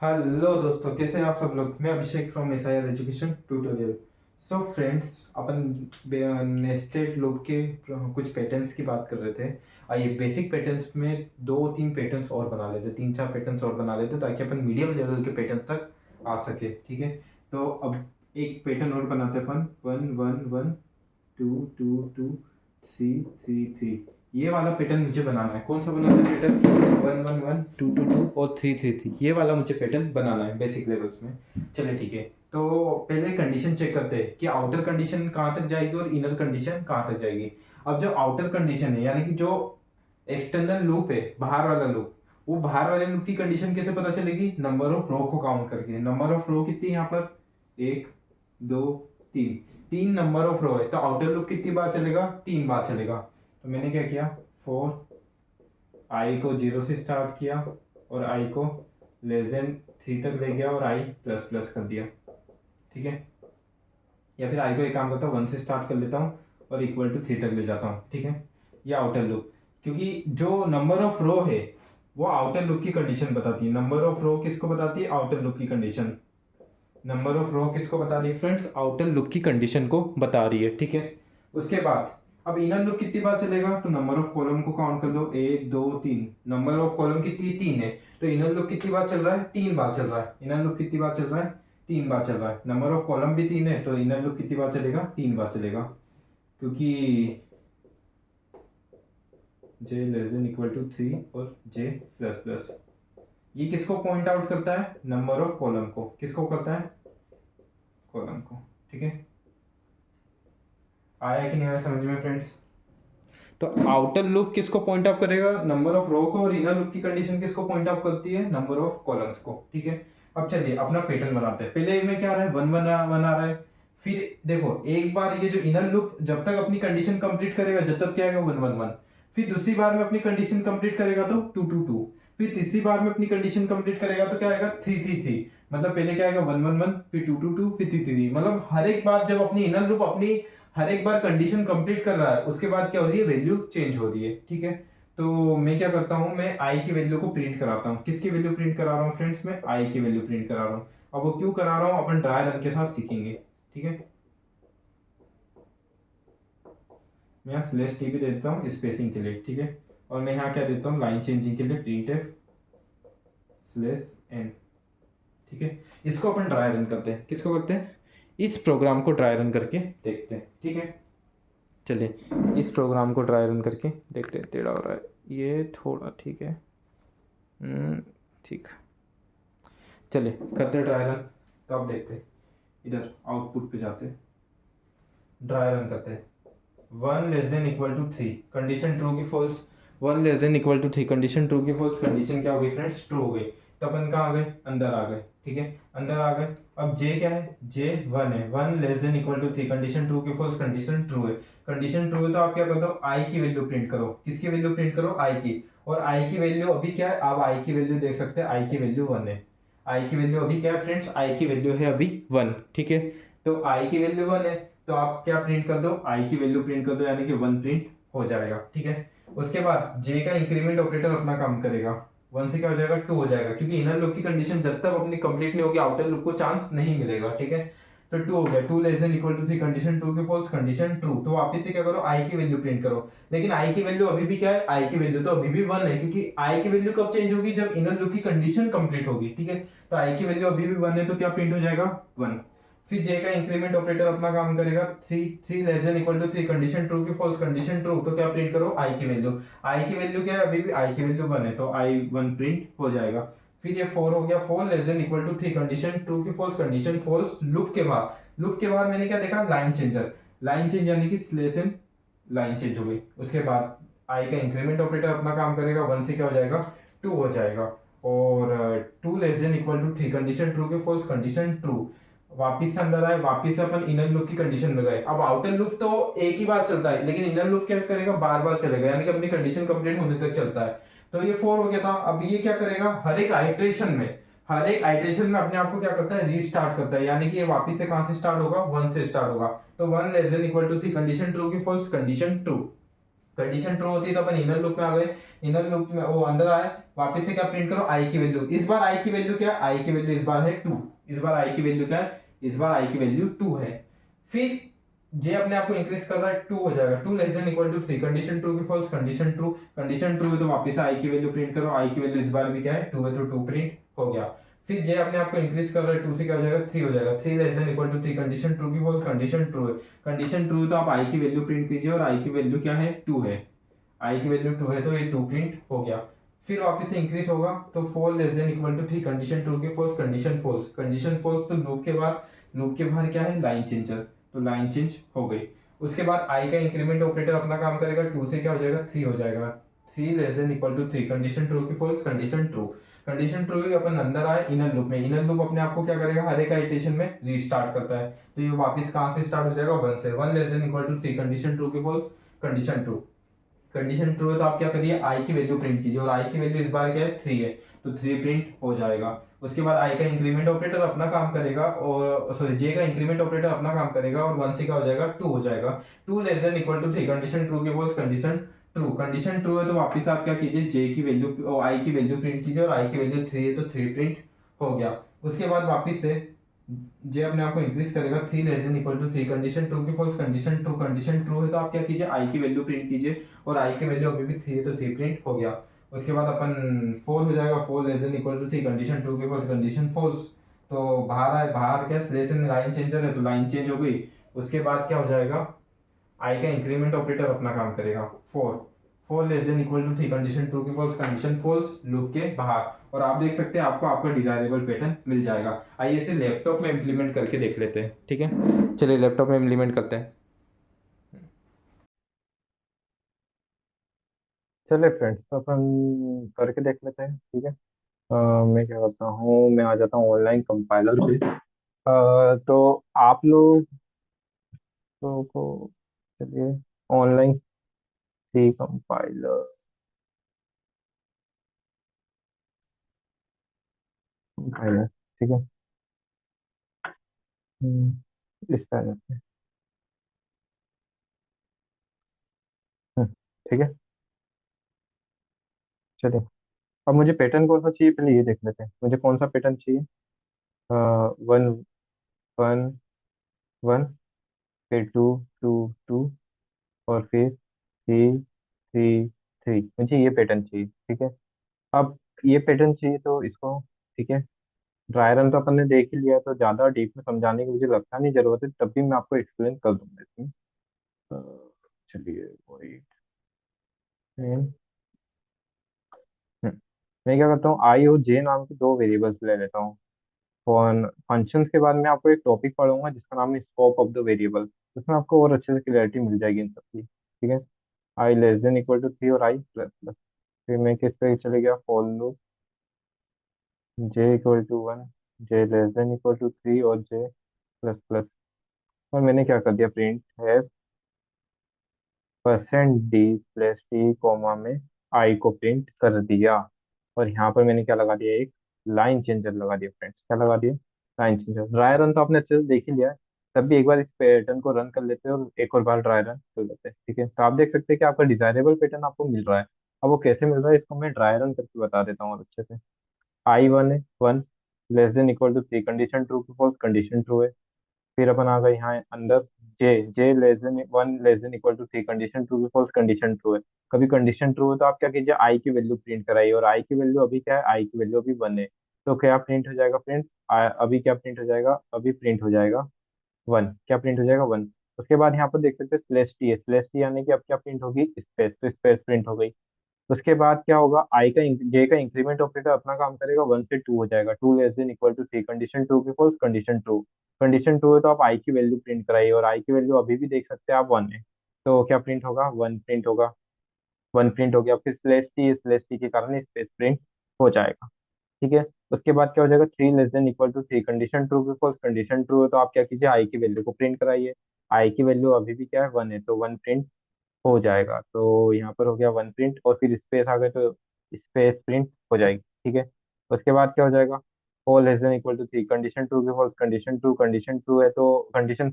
Hello दोस्तों, कैसे हैं आप सब लोग। मैं Abhishek from SIR education tutorial. So friends, अपन नेस्टेड लूप के कुछ पैटर्न्स की बात कर रहे थे। आइए बेसिक पैटर्न्स में दो तीन पैटर्न्स और बना लेते, तीन चार पैटर्न्स और बना लेते ताकि अपन मीडियम लेवल के पैटर्न्स तक आ सके। ठीक है, तो अब एक पैटर्न और बनाते हैं अपन। One one one, two two two, three three three. ये वाला पैटर्न मुझे बनाना है। कौन सा बनाना है pattern? One one one, two two two और थ्री थ्री थ्री। ये वाला मुझे पैटर्न बनाना है बेसिक लेवल्स में। चलिए ठीक है, तो पहले कंडीशन चेक करते हैं कि आउटर कंडीशन कहाँ तक जाएगी और इनर कंडीशन कहाँ तक जाएगी। अब जो आउटर कंडीशन है यानी कि जो एक्सटर्नल लूप है, बाहर वाला लूप, वो बाहर वाले लूप की कंडीशन कैसे पता चलेगी? नंबर ऑफ रो को काउंट करके। नंबर ऑफ रो कितनी है यहाँ पर? एक, दो, तीन। तीन नंबर ऑफ रो है तो आउटर लूप कितनी बार चलेगा? तीन बार चलेगा। तो मैंने क्या किया, फोर, आई को जीरो से स्टार्ट किया और आई को लेस देन थ्री तक ले गया और आई प्लस प्लस कर दिया। ठीक है, या फिर आई को एक काम करता हूँ, वन से स्टार्ट कर लेता हूँ और इक्वल टू थ्री तक ले जाता हूँ। ठीक है, ये आउटर लूप, क्योंकि जो नंबर ऑफ रो है वो आउटर लूप की कंडीशन बताती है। नंबर ऑफ रो किसको बताती है? आउटर लूप की कंडीशन। नंबर ऑफ रो किसको बता रही है फ्रेंड्स? आउटर लूप की कंडीशन को बता रही है। ठीक है, उसके बाद अब इनर लूप कितनी बार चलेगा? तो नंबर ऑफ कॉलम को काउंट कर लो, एक दो तीन। नंबर ऑफ कॉलम कितनी? तीन है, तो इनर लूप कितनी बार चल रहा है? तीन बार चल रहा है। इनर लूप कितनी बार चल रहा है? तीन बार चल रहा है। नंबर ऑफ कॉलम भी तीन है तो इनर लूप कितनी बार चलेगा? तीन बार चलेगा, क्योंकि j less than equal to three और j प्लस प्लस। ये किसको पॉइंट आउट करता है? नंबर ऑफ कॉलम को। किसको करता है? कॉलम को। ठीक है, आया कि नहीं आया समझ में फ्रेंड्स? तो आउटर लूप किसको पॉइंट आउट करेगा? नंबर ऑफ रो को। और इनर लूप की कंडीशन किसको पॉइंट आउट करती है? नंबर ऑफ कॉलम्स को। ठीक है, अब चलिए अपना पैटर्न बनाते हैं। पहले में क्या आ रहा है? वन वन वन आ रहा है। फिर देखो, एक बार ये जो इनर लूप जब तक अपनी कंडीशन कंप्लीट करेगा जब तक क्या आएगा? One one one. फिर दूसरी बार में अपनी कंडीशन कंप्लीट करेगा तो टू टू टू। फिर तीसरी बार में अपनी कंडीशन कंप्लीट करेगा तो क्या आएगा? Three three three. मतलब पहले क्या आएगा? वन वन वन, फिर टू टू टू, फिर थ्री थ्री। मतलब हर एक बार जब अपनी इनर लूप अपनी हर एक बार कंडीशन कंप्लीट कर रहा है उसके बाद क्या हो रही है? वैल्यू चेंज हो रही है। ठीक है, तो मैं क्या करता हूँ, मैं आई की वैल्यू को प्रिंट कराता हूँ। किसकी वैल्यू प्रिंट करा रहा हूँ फ्रेंड्स? मैं आई की वैल्यू प्रिंट करा रहा हूँ। अब वो क्यों करा रहा हूँ अपन ड्राई रन के साथ सीखेंगे। ठीक है, मैं यहाँ स्लेश टी भी दे देता हूँ स्पेसिंग के लिए। ठीक है, और मैं यहाँ क्या देता हूँ? लाइन चेंजिंग के लिए प्रिंट एफ स्लेश एन। ठीक है, इसको अपन ड्राई रन करते हैं। किसको करते हैं? इस प्रोग्राम को ड्राई रन करके देखते हैं। ठीक है, चलिए इस प्रोग्राम को ड्राई रन करके देखते हैं। टेढ़ा हो रहा है ये थोड़ा। ठीक है, ठीक। चलिए करते हैं ड्राई रन। तो अब देखते हैं, इधर आउटपुट पे जाते हैं, ड्राई रन करते हैं। One less than equal to three, condition true की false. One less than equal to three, condition true की फॉल्स। कंडीशन क्या हो गई फ्रेंड्स? ट्रू हो गई। तो अपन कहाँ आ गए? अंदर आ गए। ठीक है, अंदर आ गए। अब जे क्या है? जे वन है। One less than equal to three, condition true की फॉल्स। कंडीशन ट्रू है। कंडीशन ट्रू है तो आप क्या करते हो? आई की वैल्यू प्रिंट करो। किसकी वैल्यू प्रिंट करो? आई की। और आई की वैल्यू अभी क्या है? आप आई की वैल्यू देख सकते हैं, आई की वैल्यू वन है। आई की वैल्यू अभी क्या है फ्रेंड्स? आई की वैल्यू है अभी वन। ठीक है, तो आई की वैल्यू वन है तो आप क्या प्रिंट कर दो? आई की वैल्यू प्रिंट कर दो, यानी कि वन प्रिंट हो जाएगा। ठीक है, उसके बाद जे का इंक्रीमेंट ऑपरेटर अपना काम करेगा। वन से क्या हो जाएगा? टू हो जाएगा, क्योंकि इनर लूप की कंडीशन जब तक अपनी कंप्लीट नहीं होगी आउटर लूप को चांस नहीं मिलेगा। ठीक है, तो टू हो गया। Two less than equal to three, condition true की फॉल्स। कंडीशन ट्रू, तो वापस से क्या करो? आई की वैल्यू प्रिंट करो। लेकिन आई की वैल्यू अभी भी क्या है? आई की वैल्यू तो अभी भी वन है, क्योंकि आई की वैल्यू कब चेंज होगी? जब इनर लूप की कंडीशन कंप्लीट होगी। ठीक है, तो आई की वैल्यू अभी भी वन है तो क्या प्रिंट हो जाएगा? वन। फिर जे का इंक्रीमेंट ऑपरेटर अपना काम करेगा। Three, three less than equal to three, condition true की फॉल्स। कंडीशन ट्रू, तो क्या प्रिंट करो? आई की वैल्यू। आई की वैल्यू क्या है? अभी भी आई की वैल्यू वन है तो आई वन प्रिंट हो जाएगा। फिर ये फोर हो गया। Four less than equal to three, condition true की फॉल्स। Condition false. लूप के बाद, लूप के बाद मैंने क्या देखा? Line changer. लाइन चेंज यानी कि स्लेश एंड लाइन चेंज हो गई। उसके बाद आई का इंक्रीमेंट ऑपरेटर अपना काम करेगा। वन से क्या हो जाएगा? टू हो जाएगा। और two less than equal to three, condition true की फॉल्स। कंडीशन ट्रू, वापिस से अंदर आए, वापिस से अपन इनर लूप की कंडीशन में गए। अब आउटर लूप तो एक ही बार चलता है, लेकिन इनर लूप क्या करेगा? बार बार चलेगा, यानी कि अपनी कंडीशन कंप्लीट होने तक चलता है। तो ये फोर हो गया था। अब ये क्या करेगा? हर एक आइट्रेशन में, हर एक आइट्रेशन में अपने आप को क्या करता है? रीस्टार्ट करता है, यानी कि ये वापिस से कहां से स्टार्ट होगा? वन से स्टार्ट होगा। तो one less than equal to three, condition true की false. Condition true. Condition true होती है तो अपन इनर लूप में आ गए, इनर लूप में वो अंदर आए, वापस से क्या प्रिंट करो, आई की वैल्यू। इस बार आई की वैल्यू क्या है, आई की वैल्यू इस बार है 2, इस बार आई की वैल्यू क्या है, इस बार आई की वैल्यू 2 है। फिर जे अपने आप को इंक्रीज कर रहा है, 2 हो जाएगा, 2 less than equal to 3, condition true की फॉल्स, कंडीशन ट्रू है तो वापस आई की वैल्यू प्रिंट करो, आई की वैल्यू इस बार भी क्या है 2 है तो 2 प्रिंट हो गया। फिर जे अपने आप को इंक्रीज कर रहा है 2 से क्या हो जाएगा 3 हो जाएगा, 3 less than equal to 3, condition true की फॉल्स, कंडीशन ट्रू है, कंडीशन ट्रू है तो आप आई की वैल्यू प्रिंट कीजिए और आई की वैल्यू क्या है 2 है, आई की वैल्यू 2 है तो ये 2 प्रिंट हो गया। फिर वापस से इंक्रीज होगा तो 4 less than equal to 3, condition true की फॉल्स, कंडीशन फॉल्स तो लूप के बाद, लूप के बाहर क्या है लाइन चेंजर, तो लाइन चेंज हो गई। उसके बाद आई का इंक्रीमेंट ऑपरेटर अपना काम करेगा, 2 से क्या हो जाएगा 3 हो जाएगा, 3 less than equal to 3, condition true की फॉल्स, कंडीशन ट्रू ही अपन अंदर आए इनर लूप में, इनर लूप अपने आप को क्या करेगा हर एक इटरेशन में रीस्टार्ट करता है, तो ये वापस कहां से स्टार्ट हो जाएगा 1 से, 1 less than equal to 3, condition true की false, condition true, condition true है तो आप क्या करिए आई की वैल्यू प्रिंट कीजिए और आई की वैल्यू इस बार क्या है 3 है तो 3 प्रिंट हो जाएगा। उसके बाद आई का इंक्रीमेंट ऑपरेटर अपना काम करेगा और सॉरी जे का इंक्रीमेंट ऑपरेटर अपना काम करेगा और 1 से क्या हो जाएगा 2 हो जाएगा, 2 less than equal to 3, condition true के बोल्स, कंडीशन ट्रू है तो वापस आप क्या कीजिए जे की वैल्यू आई की वैल्यू प्रिंट कीजिए और आई की वैल्यू 3 है तो 3 प्रिंट हो गया। उसके बाद वापस से जे अपने आप को इंक्रीज करेगा, 3 less than equal to 3, condition true की फॉल्स, कंडीशन ट्रू है तो आप क्या कीजिए आई की वैल्यू प्रिंट कीजिए और आई की वैल्यू अभी भी 3 है तो 3 प्रिंट हो गया। उसके बाद अपन 4 हो जाएगा, 4 less than equal to 3, condition true की फॉल्स, कंडीशन फॉल्स, तो बाहर आए, बाहर क्या लेसन लाइन चेंजर है तो लाइन चेंज हो गई। उसके बाद क्या हो जाएगा आई का इंक्रीमेंट ऑपरेटर अपना काम करेगा, 4, 4 less than equal to 3, condition true की फॉल्स, कंडीशन फॉल्स लूप के बाहर, और आप देख सकते हैं आपको आपका डिजायरेबल पैटर्न मिल जाएगा। आइए इसे लैपटॉप में इंप्लीमेंट करके देख लेते हैं, ठीक है चलिए लैपटॉप में इंप्लीमेंट करते हैं। चले फ्रेंड्स, तो अपन करके देख लेते हैं। ठीक है। मैं क्या करता हूँ, मैं आ जाता हूँ ऑनलाइन कंपाइलर पे। तो आप लोगों को चलिए ऑनलाइन सी कंपाइलर, कंपाइलर ठीक है। इस पैनल पे। हम्म, ठीक है। चलिए, अब मुझे पैटर्न कौन सा चाहिए पहले ये देख लेते हैं, मुझे कौन सा पैटर्न चाहिए। 1 1 1, फिर 2 2 2, और फिर 3 3 3, मुझे ये पैटर्न चाहिए। ठीक है। अब ये पैटर्न चाहिए तो इसको, ठीक है, ड्राई रन तो अपन ने देख ही लिया, तो ज़्यादा डीप में समझाने की मुझे लगता नहीं जरूरत है, तब भी मैं आपको एक्सप्लेन कर दूंगा इसमें। अ, चलिए वही। हम्म, मैं क्या करता हूँ, आई और जे नाम के दो वेरिएबल्स ले लेता हूँ। फंक्शंस के बाद मैं आपको एक टॉपिक पढ़ूंगा जिसका नाम है स्कोप ऑफ द वेरिएबल, उसमें आपको और अच्छे से क्लियरिटी मिल जाएगी इन सबकी। ठीक है। आई लेस देन इक्वल टू 3 और आई प्लस प्लस। फिर मैं किस पे चले गया, for loop j equal to 1, j less than equal to 3 और जे प्लस प्लस। और मैंने क्या कर दिया, प्रिंट है %d+t कॉमा में आई को प्रिंट कर दिया। और यहाँ पर मैंने क्या लगा दिया, एक लाइन चेंजर लगा दिया फ्रेंड्स। क्या लगा दिया, लाइन चेंजर। ड्राई रन तो आपने अच्छे से देख ही लिया है, तब भी एक बार इस पैटर्न को रन कर लेते हैं और एक और बार ड्राई रन कर लेते हैं। ठीक है, तो आप देख सकते हैं कि आपका डिजायरेबल पैटर्न आपको मिल रहा है। अब वो कैसे मिल रहा है इसको मैं ड्राई रन करके बता देता हूँ और अच्छे से। I1 है 1, less than equal to 3, condition true की फॉल्स, कंडीशन ट्रू है। फिर अपन आ गए यहाँ अंदर, J J less than 1, less than equal to 3, condition true की फॉल्स, कंडीशन ट्रू है। कभी कंडीशन ट्रू है तो आप क्या कीजिए, आई की वैल्यू प्रिंट कराइए, और आई की वैल्यू अभी क्या है, आई की वैल्यू अभी 1 है। तो क्या प्रिंट हो जाएगा फ्रेंड्स, अभी क्या प्रिंट हो जाएगा, अभी प्रिंट हो जाएगा 1। क्या प्रिंट हो जाएगा 1। उसके बाद यहाँ पर देख सकते हैं स्लेश टी है, स्लेश टी यानी कि अब क्या प्रिंट होगी, स्पेस, तो स्पेस प्रिंट हो गई। उसके बाद क्या होगा, आई का जे का इंक्रीमेंट ऑपरेटर अपना काम करेगा, 1 से 2 हो जाएगा, 2 less than equal to 3, condition true की फॉल्स, कंडीशन ट्रू है तो आप आई की वैल्यू प्रिंट कराइए, और आई की वैल्यू अभी भी देख सकते हैं आप 1 है। तो क्या प्रिंट होगा, 1 प्रिंट होगा, 1 प्रिंट हो गया। फिर स्लेश टी के कारण स्पेस प्रिंट हो जाएगा। ठीक है। उसके बाद क्या हो जाएगा, 3 less than equal to 3, condition true की फॉल्स, कंडीशन ट्रू है तो आप क्या कीजिए, आई की वैल्यू को प्रिंट कराइए। आई की वैल्यू अभी भी क्या है, 1 है, तो 1 प्रिंट हो जाएगा। तो यहाँ पर हो गया 1 प्रिंट, और फिर स्पेस आ गए तो स्पेस प्रिंट हो जाएगी। ठीक है। उसके बाद क्या हो जाएगा, 4 less than equal to 3, condition true की फॉल्स, कंडीशन ट्रू है तो कंडीशन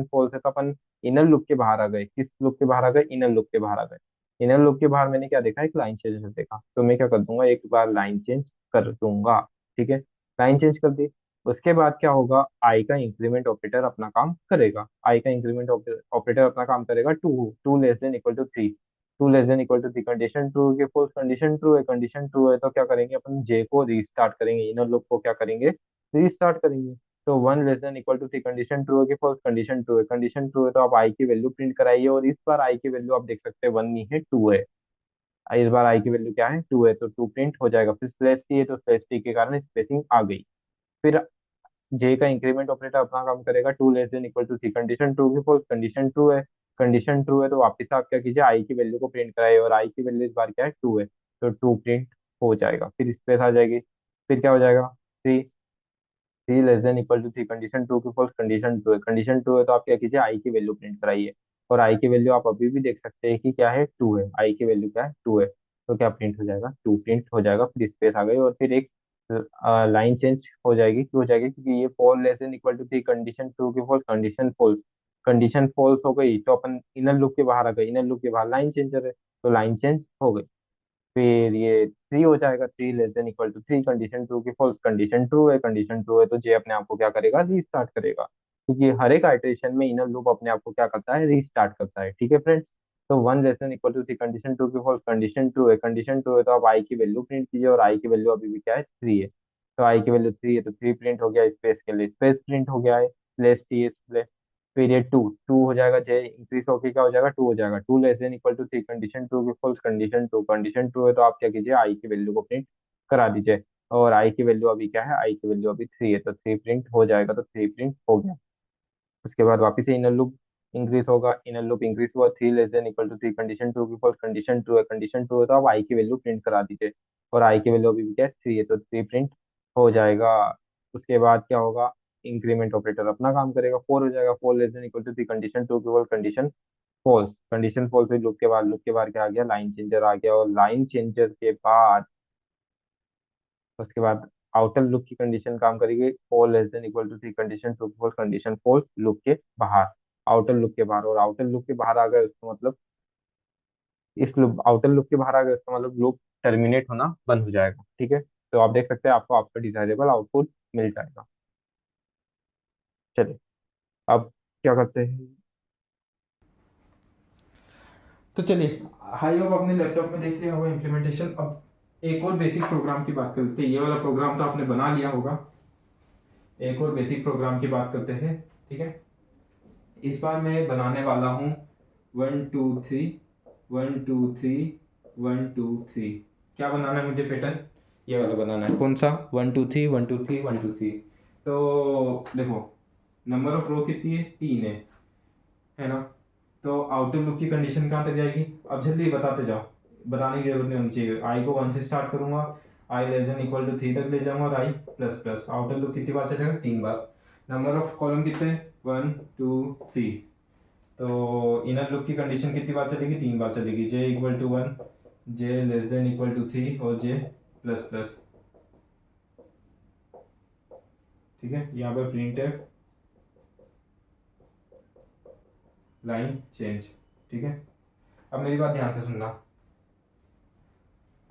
फॉल्स है तो अपन इनर लूप के बाहर आ गए। किस लूप के बाहर आ गए? इनर लूप के बाहर आ गए। इनर लूप के बाहर मैंने क्या देखा? एक लाइन चेंज देखा, तो मैं क्या कर दूंगा, एक बार लाइन चेंज कर दूंगा। ठीक है, लाइन चेंज कर दी। उसके बाद क्या होगा, आई का इंक्रीमेंट ऑपरेटर अपना काम करेगा। आई का इंक्रीमेंट ऑपरेटर अपना काम करेगा। Two less than equal to three, two less than equal to three, condition true की फॉल्स, कंडीशन ट्रू है तो क्या करेंगे अपन, जे को रीस्टार्ट करेंगे, इनर लूप को क्या करेंगे, रीस्टार्ट करेंगे। तो one less than equal to three, condition true है कि फॉल्स, कंडीशन ट्रू है तो आप आई की वैल्यू प्रिंट कराइए। और इस बार आई की वैल्यू आप देख सकते हैं वन नहीं है, टू है। इस बार आई की वैल्यू क्या है, टू है, तो टू प्रिंट हो जाएगा। फिर स्लैश टी है तो स्लैश टी के कारण स्पेसिंग आ गई। फिर जे का इंक्रीमेंट ऑपरेटर अपना काम करेगा। Two less than equal to three, condition true की फॉल्स, कंडीशन ट्रू है तो वापस आप क्या कीजिए, आई की वैल्यू को प्रिंट कराइए। और आई की वैल्यू इस बार क्या है, टू है, तो टू प्रिंट हो जाएगा। फिर स्पेस आ जाएगी। फिर क्या हो जाएगा, three, three less than equal to three, condition true की फॉल्स, कंडीशन ट्रू है तो आप क्या कीजिए, आई की वैल्यू प्रिंट कराइए। और आई की वैल्यू आप अभी भी देख सकते हैं कि क्या है, टू है। आई की वैल्यू क्या है, टू है, तो क्या प्रिंट हो जाएगा, टू प्रिंट हो जाएगा। फिर स्पेस आ गई और फिर एक लाइन चेंज हो जाएगी। क्यों हो जाएगी, क्योंकि ये four less than equal to three, condition true की फॉल्स, कंडीशन फॉल्स हो गई तो अपन इनर लूप के बाहर आ गए। इनर लूप के बाहर लाइन चेंजर है तो लाइन चेंज हो गई। फिर ये थ्री हो जाएगा, three less than equal to three, condition true की फॉल्स, कंडीशन ट्रू है तो जे अपने आप को क्या करेगा, रीस्टार्ट करेगा। क्योंकि हर एक आइटरेशन में इनर लूप अपने आप को क्या करता है, रीस्टार्ट करता है। ठीक है फ्रेंड्स, तो one less than equal to three, condition true की फॉल्स, कंडीशन ट्रू है तो आप आई की वैल्यू प्रिंट कीजिए। और आई की वैल्यू अभी भी क्या है, थ्री है, तो आई की वैल्यू थ्री है तो थ्री प्रिंट हो गया। स्पेस के लिए स्पेस प्रिंट हो गया है, स्लेस टी स्लेस। फिर ये टू, टू हो जाएगा, जे इंक्रीज होके क्या हो जाएगा, टू हो जाएगा। Two less than equal to three, condition true की फॉल्स, कंडीशन टू है तो आप क्या कीजिए, आई की वैल्यू को प्रिंट करा दीजिए। और आई की वैल्यू अभी क्या है, आई की वैल्यू अभी थ्री है तो थ्री प्रिंट हो जाएगा, तो थ्री प्रिंट हो गया। उसके बाद वापस से इनर लूप इंक्रीज होगा, इनर लूप इंक्रीज हुआ, three less than equal to three, condition true की फॉल्स, कंडीशन टू है तो आप आई की वैल्यू प्रिंट करा दीजिए। और आई की वैल्यू अभी भी क्या है, थ्री है तो थ्री प्रिंट हो जाएगा। उसके बाद क्या होगा, इंक्रीमेंट ऑपरेटर अपना काम करेगा, फोर हो जाएगा। Four less than equal to three, condition true की फॉल्स, कंडीशन फॉल्स फिर लूप के बाद क्या आ गया, लाइन चेंजर आ गया। और लाइन चेंजर के बाद उसके बाद आउटर लूप की कंडीशन काम करेगी, four less than equal to three, condition false loop के बाहर, आउटर लूप के बाहर। और आउटर लूप के बाहर आ गए उसका मतलब, इस लूप आउटर लूप के बाहर आ गए उसका मतलब लूप टर्मिनेट होना बंद हो जाएगा। ठीक है, तो आप देख सकते हैं आपको आपका डिजायरेबल आउटपुट मिल जाएगा। चलिए, अब क्या करते हैं। तो चलिए, हाई होप अपने लैपटॉप में देख लिया होगा इम्प्लीमेंटेशन। अब एक और बेसिक प्रोग्राम की बात करते हैं। ये वाला प्रोग्राम तो आपने बना लिया होगा, एक और बेसिक प्रोग्राम की बात करते हैं। ठीक है, इस बार मैं बनाने वाला हूँ one two three, one two three, one two three. क्या बनाना है मुझे पैटर्न, ये वाला बनाना है। कौन सा, one two three, one two three, one two three. तो देखो, नंबर ऑफ रो कितनी है, तीन है ना। तो आउटर लूप की कंडीशन कहाँ तक जाएगी, अब जल्दी बताते जाओ, बताने की जरूरत नहीं होनी चाहिए। आई को वन से स्टार्ट करूंगा, I less than equal to three तक ले जाऊंगा, और I plus plus. Outer loop कितनी बार चलेगा, तीन बार। नंबर ऑफ कॉलम कितने, वन टू थ्री। तो इनर लूप की कंडीशन कितनी बार चलेगी, तीन बार चलेगी। J equal to one, J less than equal to three, और जे प्लस प्लस। ठीक है, यहाँ पर प्रिंट है लाइन चेंज। ठीक है, अब मेरी बात ध्यान से सुनना।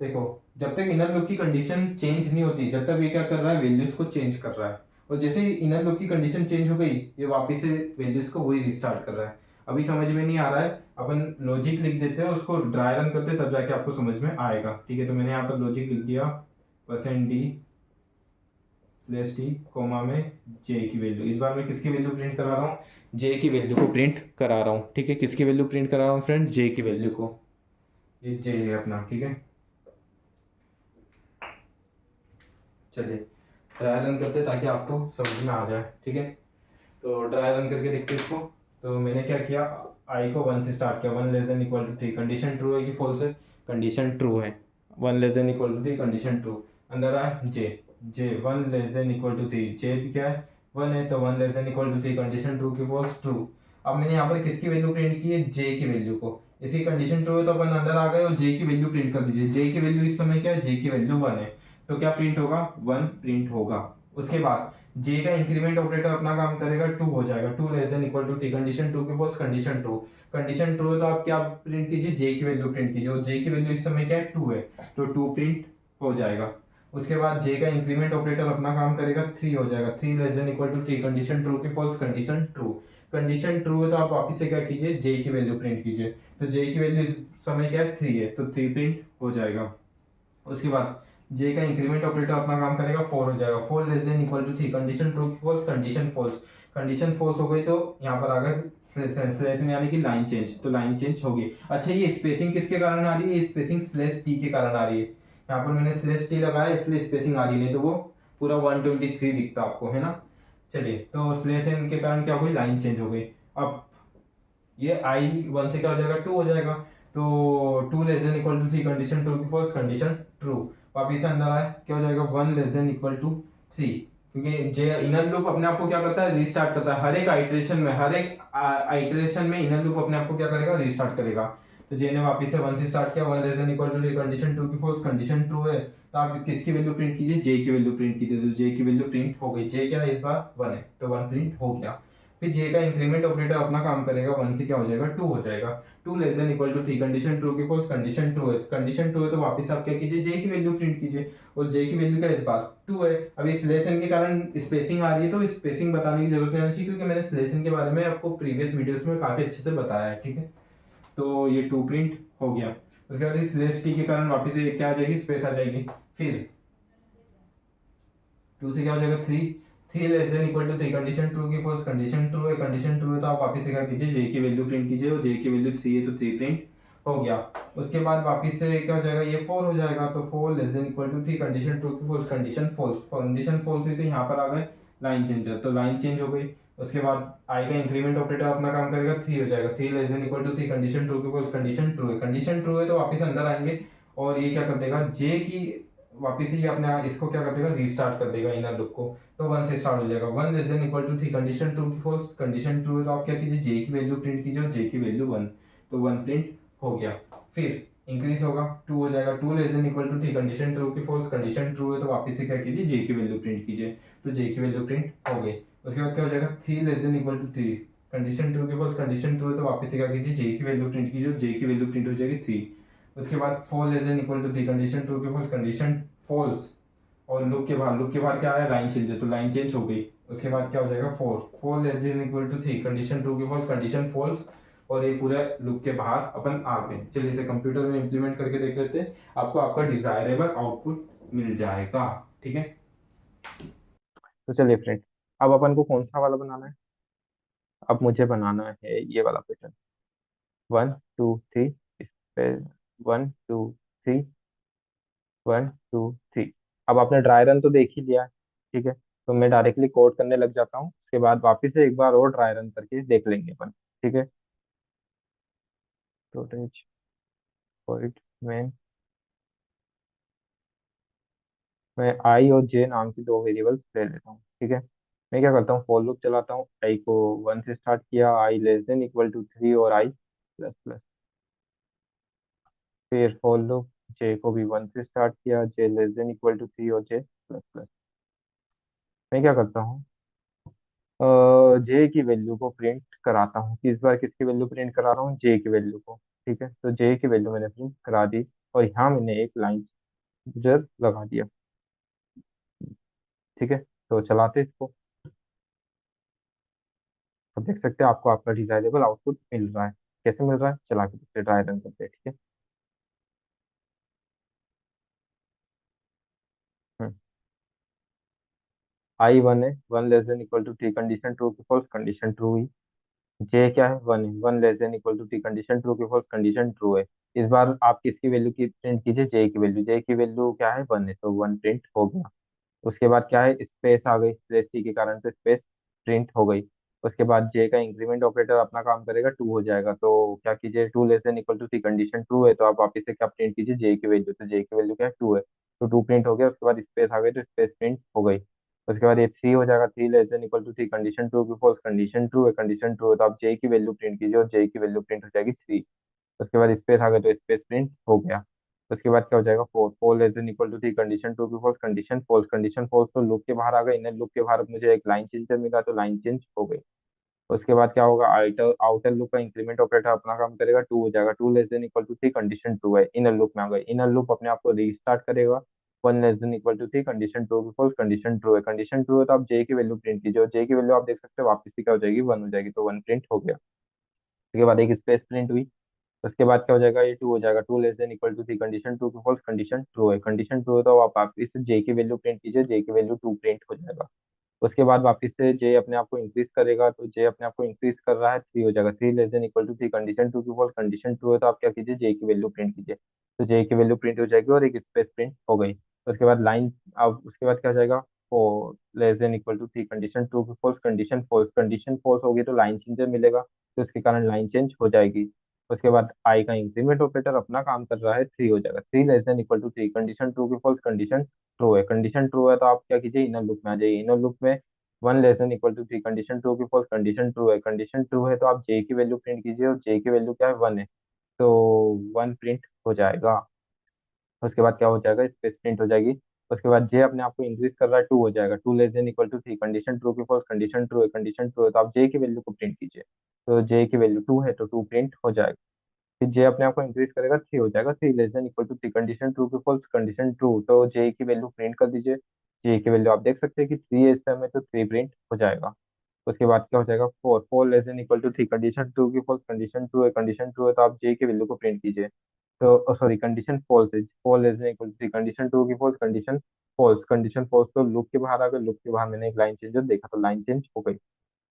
देखो, जब तक इनर लूप की कंडीशन चेंज नहीं होती, जब तक ये क्या कर रहा है, वैल्यूज को चेंज कर रहा है। और जैसे ही इनर लूप की कंडीशन चेंज हो गई, ये वापस से वैल्यूज को वही रिस्टार्ट कर रहा है। अभी समझ में नहीं आ रहा है, अपन लॉजिक लिख देते हैं, उसको ड्राई रन करते हैं, तब जाके आपको समझ में आएगा। ठीक है, तो मैंने यहाँ पर लॉजिक लिख दिया, percent d slash t comma में जे की वैल्यू। इस बार मैं किसकी वैल्यू प्रिंट करा रहा हूँ, जे की वैल्यू को प्रिंट करा रहा हूँ। ठीक है, किसकी वैल्यू प्रिंट करा रहा हूँ फ्रेंड, जे की वैल्यू को। ये जे है अपना। ठीक है, चलिए ट्राई रन करते हैं ताकि आपको समझ में आ जाए। ठीक है, तो ट्राई रन करके देखते हैं इसको। तो मैंने क्या किया, आई को वन से स्टार्ट किया, one less than equal to three, condition true है कि फॉल्स है, कंडीशन ट्रू है। One less than equal to three, condition true. अंदर आया J, J one less than equal to three, J भी क्या है, वन है, तो one less than equal to three, condition true की फॉल्स, ट्रू। अब मैंने यहाँ पर किसकी वैल्यू प्रिंट की है, जे की वैल्यू को। इसकी कंडीशन ट्रू है तो अपन अंदर आ गए और जे की वैल्यू प्रिंट कर दीजिए। जे की वैल्यू इस समय क्या है, जे की वैल्यू वन है। तो क्या प्रिंट होगा, 1 प्रिंट होगा। उसके बाद जे का इंक्रीमेंट ऑपरेटर अपना काम करेगा, 2 हो जाएगा, 2 less than equal to 3, condition true की false, condition true. Condition true है तो आप क्या प्रिंट कीजिए, जे की वैल्यू प्रिंट कीजिए, और जे की वैल्यू इस समय क्या है, 2 है, तो 2 प्रिंट हो जाएगा। उसके बाद जे का इंक्रीमेंट ऑपरेटर अपना काम करेगा, 3 हो जाएगा, 3 less than equal to 3, condition true की false, condition true. Condition true है तो आप वापस से क्या कीजिए, जे की वैल्यू प्रिंट कीजिए, तो जे की वैल्यू इस समय क्या है, 3 है, तो 3 प्रिंट हो जाएगा। उसके बाद जे का इंक्रीमेंट ऑपरेटर अपना काम करेगा, 4 हो जाएगा, 4 less than equal to 3, condition true की false, condition false. Condition false हो गई तो यहाँ पर आ गए स्लैश में, यानी कि लाइन चेंज, तो लाइन चेंज होगी। अच्छा, ये स्पेसिंग किसके कारण आ रही है, ये स्पेसिंग स्लैश टी के कारण आ रही है। यहाँ पर मैंने स्लैश टी लगाया इसलिए स्पेसिंग आ रही है, नहीं तो वो पूरा 123 दिखता आपको, है ना। चलिए, तो स्लैश एन के कारण क्या हो गई, लाइन चेंज हो गई। अब ये आई 1 से क्या हो जाएगा, 2 हो जाएगा, तो 2 less than equal to 3, condition true की फॉल्स, कंडीशन ट्रू। वापिस से अंदर आए, क्या हो जाएगा, 1 लेस देन इक्वल टू 3, क्योंकि जे इनर लूप अपने आप को क्या करता है, रीस्टार्ट करता है, हर एक आइटरेशन में, हर एक आइटरेशन में इनर लूप अपने आप को क्या करेगा, रीस्टार्ट करेगा। तो जे ने वापिस से 1 से स्टार्ट किया, 1 less than equal to 3, condition true की फॉल्स, कंडीशन ट्रू है, तो आप किसकी वैल्यू प्रिंट कीजिए, जे की वैल्यू प्रिंट कीजिए, तो जे की वैल्यू प्रिंट हो गई, जे क्या है इस बार 1 है, तो 1 प्रिंट हो गया। फिर जे का इंक्रीमेंट ऑपरेटर अपना काम करेगा, 1 से क्या हो जाएगा, 2 हो जाएगा, 2 less than equal to 3, condition true की फॉल्स, कंडीशन ट्रू है, कंडीशन ट्रू है तो वापस आप क्या कीजिए, जे की वैल्यू प्रिंट कीजिए, और जे की वैल्यू क्या है इस बार 2 है। अब इस लेसन के कारण स्पेसिंग आ रही है, तो स्पेसिंग बताने की जरूरत नहीं होनी चाहिए, क्योंकि मैंने इस लेसन के बारे में आपको प्रीवियस वीडियोस में काफी अच्छे से बताया है, ठीक है। तो ये 2 प्रिंट हो गया। उसके बाद इस लेस टी के कारण वापस से क्या आ जाएगी, स्पेस आ जाएगी। फिर 2 से क्या हो जाएगा, 3, 3 less than equal to 3, condition true की फॉल्स, कंडीशन ट्रू है, कंडीशन ट्रू है तो आप वापस से क्या कीजिए, जे की वैल्यू प्रिंट कीजिए, और जे की वैल्यू 3 है तो 3 प्रिंट हो गया। उसके बाद वापस से क्या हो जाएगा, ये 4 हो जाएगा, तो 4 less than equal to 3, condition true की false, condition false, condition false हुई तो यहाँ पर आ गए लाइन चेंजर, तो लाइन चेंज हो गई। उसके बाद आई का इंक्रीमेंट ऑपरेटर अपना काम करेगा, 3 हो जाएगा, 3 less than equal to 3, condition true की फॉल्स, कंडीशन ट्रू है, कंडीशन ट्रू है तो वापस अंदर आएंगे, और ये क्या कर देगा, जे की वापिस ही अपने इसको क्या कर देगा, रीस्टार्ट कर देगा इनर लूप को, तो 1 से स्टार्ट हो जाएगा, 1 less than equal to 3, condition true की फॉल्स, कंडीशन ट्रू है तो आप क्या कीजिए, जे की वैल्यू प्रिंट कीजिए, और जे की वैल्यू 1, तो 1 प्रिंट हो गया। फिर इंक्रीज होगा, 2 हो जाएगा, 2 less than equal to 3, condition true की फॉल्स, कंडीशन ट्रू है तो वापस से क्या कीजिए, जे की वैल्यू प्रिंट कीजिए, तो जे की वैल्यू प्रिंट हो गई। उसके बाद क्या हो जाएगा, 3 less than equal to 3, condition true की फॉल्स, कंडीशन ट्रू है तो वापस से क्या कीजिए, जे की वैल्यू प्रिंट कीजिए, जे की वैल्यू प्रिंट हो जाएगी 3। उसके बाद 4 less than equal to 3, condition true की फॉल्स, कंडीशन फॉल्स, और लूप के बाहर क्या आया, लाइन चेंज है, तो लाइन चेंज हो गई। उसके बाद क्या हो जाएगा, 4, 4 less than equal to 3, condition true की फॉल्स, कंडीशन फॉल्स, और ये पूरा लूप के बाहर अपन आ गए। चलिए इसे कंप्यूटर में इंप्लीमेंट करके देख लेते हैं, आपको आपका डिजायरेबल आउटपुट मिल जाएगा, ठीक है। तो चलिए फ्रेंड्स, अब अपन को कौन सा वाला बनाना है। अब मुझे बनाना है ये वाला पैटर्न, 1 2 3, इस पे 1 2 3, 1 2 3। अब आपने ड्राई रन तो देख ही लिया है, ठीक है, तो मैं डायरेक्टली कोड करने लग जाता हूँ, उसके बाद वापस से एक बार और ड्राई रन करके देख लेंगे अपन, ठीक है। स्टोरेज वॉइड में मैं आई और जे नाम की दो वेरिएबल्स ले लेता हूँ, ठीक है। मैं क्या करता हूँ, फॉर लूप चलाता हूँ, आई को 1 से स्टार्ट किया, आई लेस देन इक्वल टू 3 और आई प्लस प्लस। फिर फॉर लूप जे को भी 1 से स्टार्ट किया, जे लेस देन इक्वल टू 3 और जे प्लस प्लस। मैं क्या करता हूँ, जे की वैल्यू को प्रिंट कराता हूँ, इस बार किसकी वैल्यू प्रिंट करा रहा हूँ, जे की वैल्यू को, ठीक है। तो जे की वैल्यू मैंने प्रिंट करा दी, और यहाँ मैंने एक लाइन जर लगा दिया, ठीक है। तो चलाते इसको, अब देख सकते हैं आपको आपका डिजायरेबल आउटपुट मिल रहा है। कैसे मिल रहा है, चला के देखते ट्राई रन करते हैं, ठीक है। आई 1 है, 1 less than equal to 3, condition true की फॉल्स, कंडीशन ट्रू हुई। जे क्या है, 1 है, 1 less than equal to 3, condition true की फॉल्स, कंडीशन ट्रू है। इस बार आप किसकी वैल्यू की प्रिंट कीजिए, जे की वैल्यू, जे की वैल्यू क्या है, 1 है, तो 1 प्रिंट हो गया। उसके बाद क्या है, स्पेस आ गई, स्पेस टी के कारण से स्पेस प्रिंट हो गई। उसके बाद जे का इंक्रीमेंट ऑपरेटर अपना काम करेगा, 2 हो जाएगा, तो क्या कीजिए, 2 less than equal to 3, condition true है तो आप वापस से क्या प्रिंट कीजिए, जे की वैल्यू, तो जे की वैल्यू क्या है, 2 है, तो 2 प्रिंट हो गया। उसके बाद स्पेस आ गई तो स्पेस प्रिंट हो गई। उसके बाद ये 3 हो जाएगा, 3 less than equal to 3, condition true की फॉल्स, कंडीशन ट्रू है, कंडीशन ट्रू है तो आप जे की वैल्यू प्रिंट कीजिए, और जे की वैल्यू प्रिंट हो जाएगी 3। उसके बाद स्पेस आ गया तो स्पेस प्रिंट हो गया। उसके बाद क्या हो जाएगा, four, four less than equal to three, condition true की फॉल्स, कंडीशन फॉल्स, तो लूप के बाहर आ गए, इनर लूप के बाहर मुझे एक लाइन चेंजर मिला तो लाइन चेंज हो गई। उसके बाद क्या होगा, आउटर आउटर लूप का इंक्रीमेंट ऑपरेटर अपना काम करेगा, टू हो जाएगा, two less than equal to three, condition true है, इनर लूप में आ गए, इनर लूप अपने आप को रीस्टार्ट करेगा, one less than equal to three, condition true false, condition true है तो आप जे की वैल्यू प्रिंट कीजिए, और जे की वैल्यू आप देख सकते हो वापस से क्या हो जाएगी, वन हो जाएगी, तो वन प्रिंट हो गया। उसके बाद एक स्पेस प्रिंट हुई। उसके बाद क्या हो जाएगा, ये टू हो जाएगा, two less than equal to three, condition true false, condition true है, कंडीशन ट्रू है तो आप वापस से जे की वैल्यू प्रिंट कीजिए, जे की वैल्यू टू प्रिंट हो जाएगा। उसके बाद वापस से जे अपने आप को इंक्रीज करेगा, तो जे अपने आप को इंक्रीज कर रहा है, थ्री हो जाएगा, three less than equal to three, condition true की फॉल्स, कंडीशन ट्रू है तो आप क्या कीजिए, जे की वैल्यू प्रिंट कीजिए, तो जे की वैल्यू प्रिंट हो जाएगी और एक स्पेस प्रिंट हो गई। उसके बाद लाइन, अब उसके बाद क्या हो जाएगा, four less than equal to three, condition true की फॉल्स, कंडीशन फॉल्स होगी तो लाइन चेंजर मिलेगा, तो इसके कारण लाइन चेंज हो जाएगी। उसके बाद आई का इंक्रीमेंट ऑपरेटर अपना काम कर रहा है, थ्री हो जाएगा, three less than equal to three, condition true की फॉल्स, कंडीशन ट्रू है तो आप क्या कीजिए, इनर लूप में आ जाइए, इनर लूप में one less than equal to three, condition true की फॉल्स, कंडीशन ट्रू है तो आप जे की वैल्यू प्रिंट कीजिए, और जे की वैल्यू क्या है, वन है, तो वन प्रिंट हो जाएगा। उसके बाद क्या हो जाएगा, स्पेस प्रिंट हो जाएगी। उसके बाद जे अपने आप को इंक्रीज कर रहा है, टू हो जाएगा, two less than equal to three, condition true की फॉल्स, कंडीशन ट्रू है तो आप जे की वैल्यू को प्रिंट कीजिए, तो जे की वैल्यू टू है तो टू प्रिंट हो जाएगा। फिर जे अपने आप को इंक्रीज करेगा, थ्री हो जाएगा, three less than equal to three, condition true की फॉल्स, कंडीशन ट्रू, तो जे की वैल्यू प्रिंट कर दीजिए, जे की वैल्यू आप देख सकते हैं कि थ्री है इस समय, तो थ्री प्रिंट हो जाएगा। उसके बाद क्या हो जाएगा, four, four less than equal to three, condition true की फॉल्स, कंडीशन ट्रू है तो आप जे की वैल्यू को प्रिंट कीजिए, तो सॉरी, कंडीशन फॉल्स है, four less than equal to three, condition true की फॉल्स, कंडीशन फॉल्स, तो लूप के बाहर आ गए, लूप के बाहर मैंने एक लाइन चेंजर देखा तो लाइन चेंज हो गई।